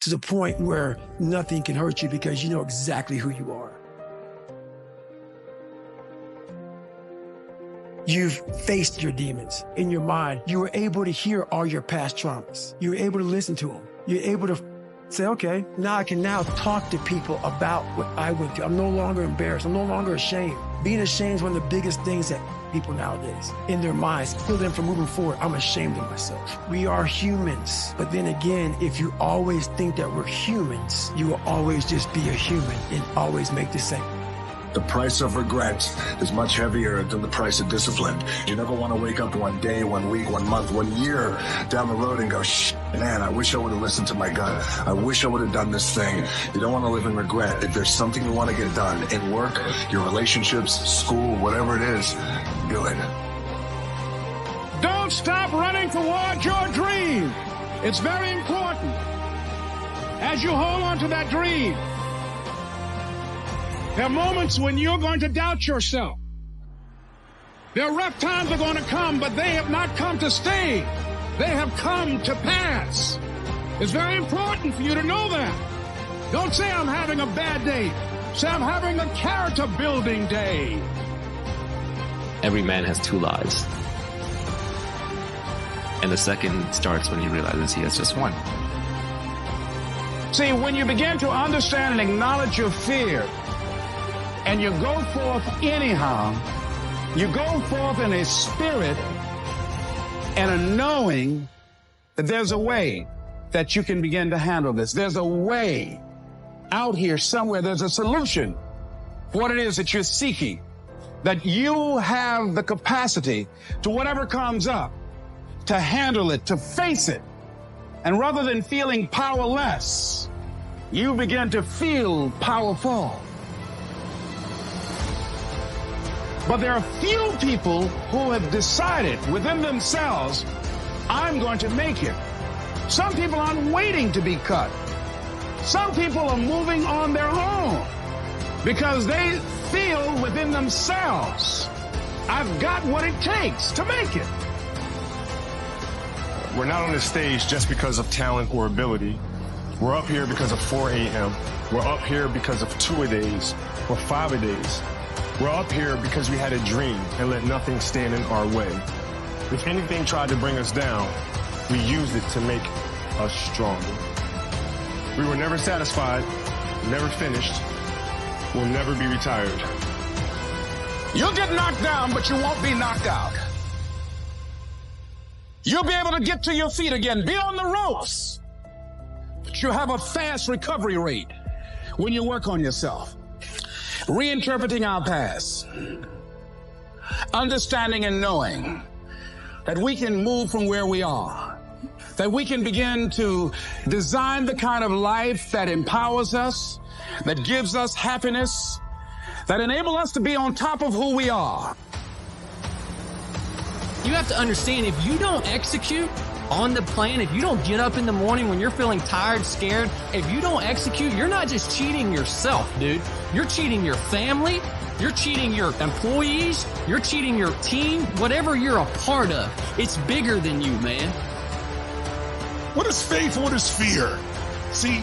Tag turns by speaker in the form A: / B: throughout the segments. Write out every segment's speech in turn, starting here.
A: to the point where nothing can hurt you because you know exactly who you are. You've faced your demons in your mind. You were able to hear all your past traumas. You were able to listen to them. You're able to say, okay, now I can now talk to people about what I went through. I'm no longer embarrassed. I'm no longer ashamed. Being ashamed is one of the biggest things that people nowadays, in their minds, kill them from moving forward. I'm ashamed of myself. We are humans. But then again, if you always think that we're humans, you will always just be a human and always make the same.
B: The price of regret is much heavier than the price of discipline. You never want to wake up one day, 1 week, 1 month, 1 year down the road and go, man, I wish I would have listened to my gut. I wish I would have done this thing. You don't want to live in regret. If there's something you want to get done in work, your relationships, school, whatever it is, do it.
C: Don't stop running towards your dream. It's very important. As you hold on to that dream, there are moments when you're going to doubt yourself. There are rough times that are going to come, but they have not come to stay. They have come to pass. It's very important for you to know that. Don't say I'm having a bad day. Say I'm having a character building day.
D: Every man has 2 lives. And the second starts when he realizes he has just one.
C: See, when you begin to understand and acknowledge your fear, and you go forth anyhow, you go forth in a spirit and a knowing that there's a way that you can begin to handle this. There's a way out here somewhere. There's a solution for what it is that you're seeking, that you have the capacity to whatever comes up, to handle it, to face it. And rather than feeling powerless, you begin to feel powerful. But there are few people who have decided within themselves, I'm going to make it. Some people aren't waiting to be cut. Some people are moving on their own because they feel within themselves, I've got what it takes to make it.
E: We're not on the stage just because of talent or ability. We're up here because of 4 a.m. We're up here because of 2-a-days or 5-a-days. We're up here because we had a dream and let nothing stand in our way. If anything tried to bring us down, we used it to make us stronger. We were never satisfied, never finished, we'll never be retired.
C: You'll get knocked down, but you won't be knocked out. You'll be able to get to your feet again, be on the ropes, but you'll have a fast recovery rate when you work on yourself. Reinterpreting our past, understanding and knowing that we can move from where we are, that we can begin to design the kind of life that empowers us, that gives us happiness, that enable us to be on top of who we are.
F: You have to understand, if you don't execute on the plan, if you don't get up in the morning when you're feeling tired, scared, if you don't execute, you're not just cheating yourself, dude. You're cheating your family, you're cheating your employees, you're cheating your team, whatever you're a part of. It's bigger than you, man.
G: What is faith? What is fear? See,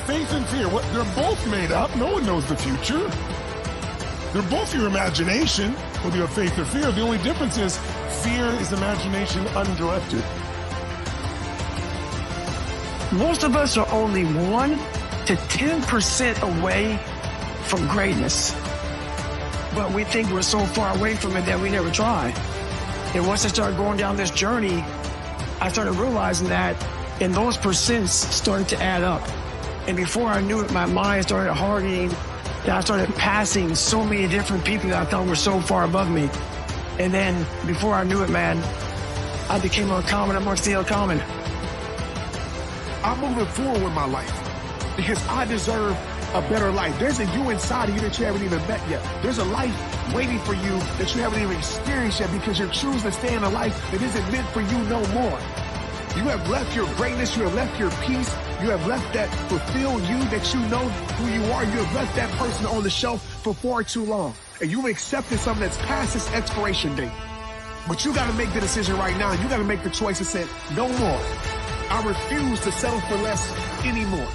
G: faith and fear, they're both made up. No one knows the future. They're both your imagination, whether you have faith or fear. The only difference is fear is imagination undirected.
A: Most of us are only 1 to 10% away from greatness. But we think we're so far away from it that we never try. And once I started going down this journey, I started realizing that, and those percents started to add up. And before I knew it, my mind started hardening, and I started passing so many different people that I thought were so far above me. And then before I knew it, man, I became uncommon amongst the uncommon.
G: I'm moving forward with my life because I deserve a better life. There's a you inside of you that you haven't even met yet. There's a life waiting for you that you haven't even experienced yet because you're choosing to stay in a life that isn't meant for you no more. You have left your greatness. You have left your peace. You have left that fulfilled you that you know who you are. You have left that person on the shelf for far too long. And you've accepted something that's past its expiration date. But you got to make the decision right now. You got to make the choice and say, no more. I refuse to settle for less anymore.